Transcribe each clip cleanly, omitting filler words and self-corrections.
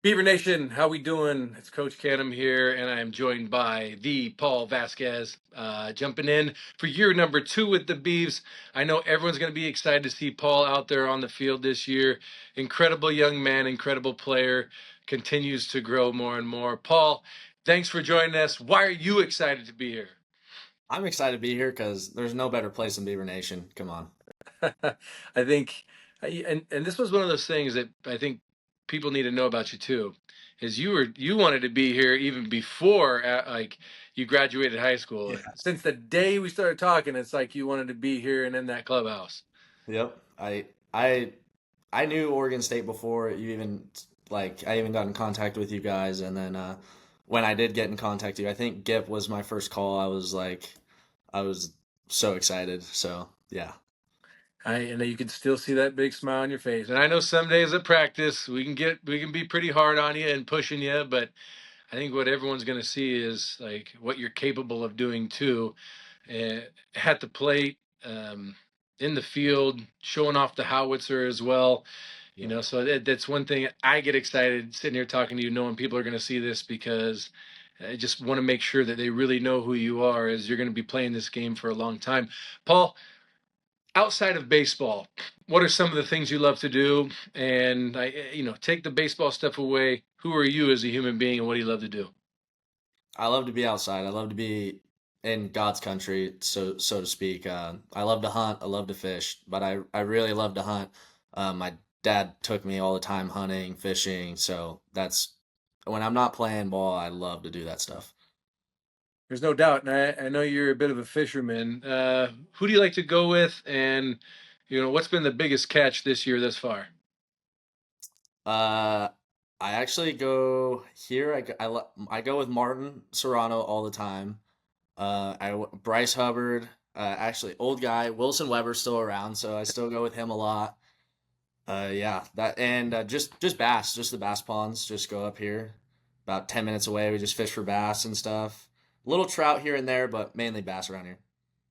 Beaver Nation, how we doing? It's Coach Canham here, and I am joined by the Paul Vazquez, jumping in for year number 2 with the Beavs. I know everyone's going to be excited to see Paul out there on the field this year. Incredible young man, incredible player, continues to grow more and more. Paul, thanks for joining us. Why are you excited to be here? I'm excited to be here because there's no better place than Beaver Nation. Come on. I think, and this was one of those things that I think people need to know about you too, is you wanted to be here even before like you graduated high school. Yeah. Since the day we started talking, it's like you wanted to be here and in that clubhouse. Yep. I I knew Oregon State before you even I even got in contact with you guys, and then when I did get in contact with you, I think Gip was my first call. I was so excited. So yeah. And you can still see that big smile on your face. And I know some days at practice we can be pretty hard on you and pushing you, but I think what everyone's going to see is like what you're capable of doing too, uh, at the plate, in the field, showing off the howitzer as well. You Yep. know, so that's one thing I get excited sitting here talking to you, knowing people are going to see this because I just want to make sure that they really know who you are as you're going to be playing this game for a long time. Paul, outside of baseball, what are some of the things you love to do? And take the baseball stuff away. Who are you as a human being, and what do you love to do? I love to be outside. I love to be in God's country, so to speak. I love to hunt. I love to fish, but I really love to hunt. My dad took me all the time hunting, fishing. So that's when I'm not playing ball. I love to do that stuff. There's no doubt, and I know you're a bit of a fisherman. Who do you like to go with, and what's been the biggest catch this year thus far? Uh, I actually go here. I go with Martin Serrano all the time. Bryce Hubbard. Actually, old guy Wilson Weber's still around, so I still go with him a lot. Yeah, that and just bass, just the bass ponds. Just go up here, about 10 minutes away. We just fish for bass and stuff. Little trout here and there, but mainly bass around here.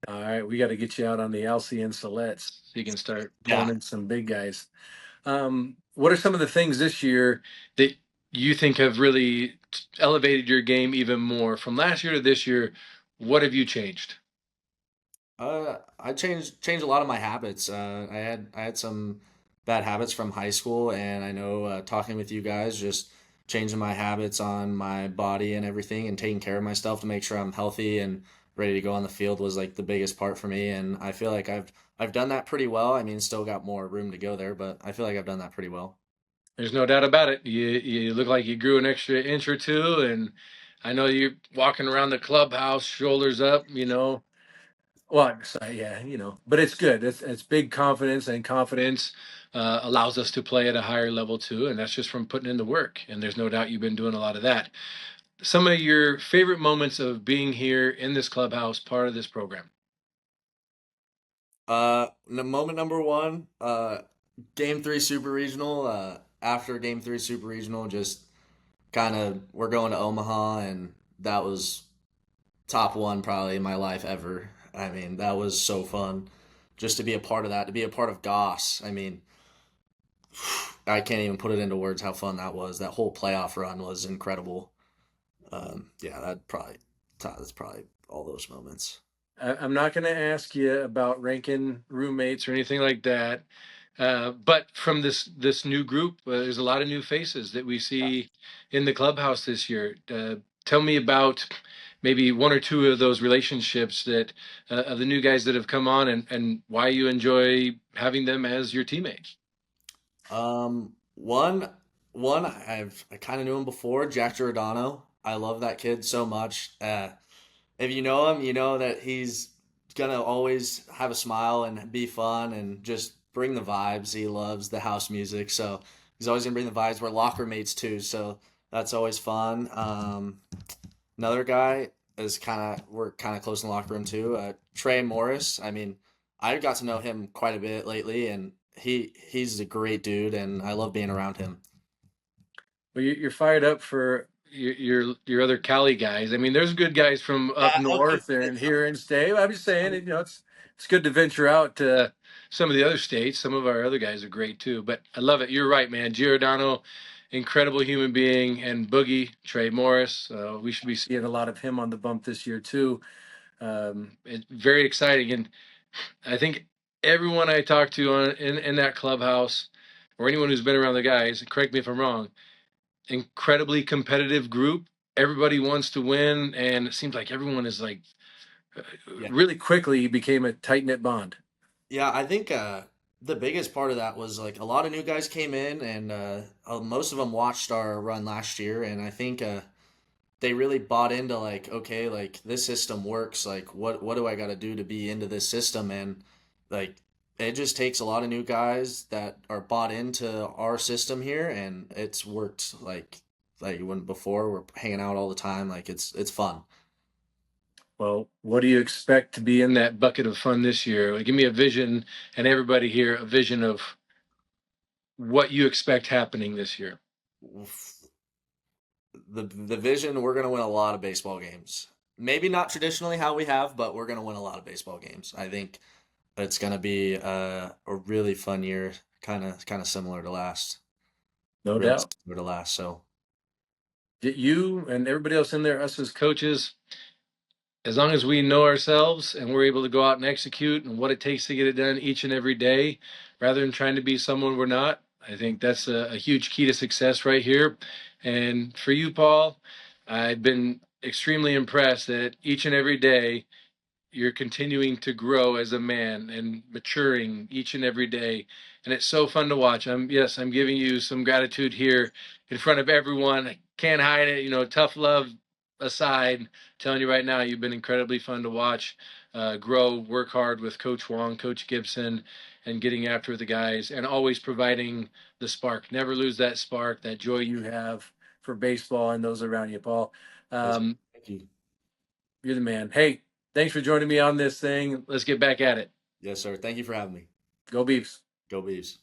All right, we got to get you out on the LC and Silettes so you can start pulling Yeah. in some big guys. What are some of the things this year that you think have really elevated your game even more from last year to this year? What have you changed? I changed a lot of my habits. I had some bad habits from high school, and I know talking with you guys, just changing my habits on my body and everything, and taking care of myself to make sure I'm healthy and ready to go on the field was like the biggest part for me. And I feel like I've done that pretty well. I mean, still got more room to go there, but I feel like I've done that pretty well. There's no doubt about it. You look like you grew an extra inch or two, and I know you're walking around the clubhouse, shoulders up. Well, yeah, but it's good. It's big confidence, and confidence allows us to play at a higher level too, and that's just from putting in the work. And there's no doubt you've been doing a lot of that. Some of your favorite moments of being here in this clubhouse, part of this program. Moment number one, game three super regional. After game three super regional, just kind of we're going to Omaha, and that was top one probably in my life ever. I mean, that was so fun just to be a part of that, to be a part of Goss. I mean, I can't even put it into words how fun that was. That whole playoff run was incredible. Yeah, that's probably all those moments. I'm not going to ask you about ranking roommates or anything like that. But from this new group, there's a lot of new faces that we see in the clubhouse this year. Tell me about maybe one or two of those relationships that of the new guys that have come on, and why you enjoy having them as your teammates. One I kind of knew him before, Jack Giordano. I love that kid so much. If you know him, you know that he's gonna always have a smile and be fun and just bring the vibes. He loves the house music, so he's always gonna bring the vibes. We're locker mates too, so that's always fun. Another guy is we're kind of close in the locker room too. Trey Morris. I mean, I got to know him quite a bit lately, and he's a great dude, and I love being around him. Well, you're fired up for your other Cali guys. I mean, there's good guys from up Yeah, okay. north and here in state. I'm just saying, it's good to venture out to some of the other states. Some of our other guys are great too. But I love it. You're right, man. Giordano incredible human being, and Boogie Trey Morris. We should be seeing a lot of him on the bump this year too. It's very exciting, and I think everyone I talk to in that clubhouse, or anyone who's been around the guys, correct me if I'm wrong, incredibly competitive group. Everybody wants to win, and it seems like everyone is like Yeah. really quickly became a tight knit bond. Yeah, I think the biggest part of that was like a lot of new guys came in, and most of them watched our run last year, and I think they really bought into like, okay, like this system works. Like, what do I got to do to be into this system? And like, it just takes a lot of new guys that are bought into our system here, and it's worked like when before we're hanging out all the time. Like it's fun. Well, what do you expect to be in that bucket of fun this year? Like, give me a vision, and everybody here a vision of what you expect happening this year. The vision, we're gonna win a lot of baseball games. Maybe not traditionally how we have, but we're gonna win a lot of baseball games. I think it's gonna be a really fun year, kind of similar to last, No really doubt. similar to last. So That you and everybody else in there, us as coaches, as long as we know ourselves and we're able to go out and execute and what it takes to get it done each and every day, rather than trying to be someone we're not, I think that's a huge key to success right here. And for you, Paul, I've been extremely impressed that each and every day you're continuing to grow as a man and maturing each and every day, and it's so fun to watch. I'm giving you some gratitude here in front of everyone. I can't hide it. Tough love aside, telling you right now, you've been incredibly fun to watch grow, work hard with Coach Wong, Coach Gibson, and getting after the guys, and always providing the spark. Never lose that spark, that joy you have for baseball and those around you, Paul. yes, um, thank you. you're the man. Hey, thanks for joining me on this thing. Let's get back at it. Yes, sir. Thank you for having me. Go Beavs. Go Beavs.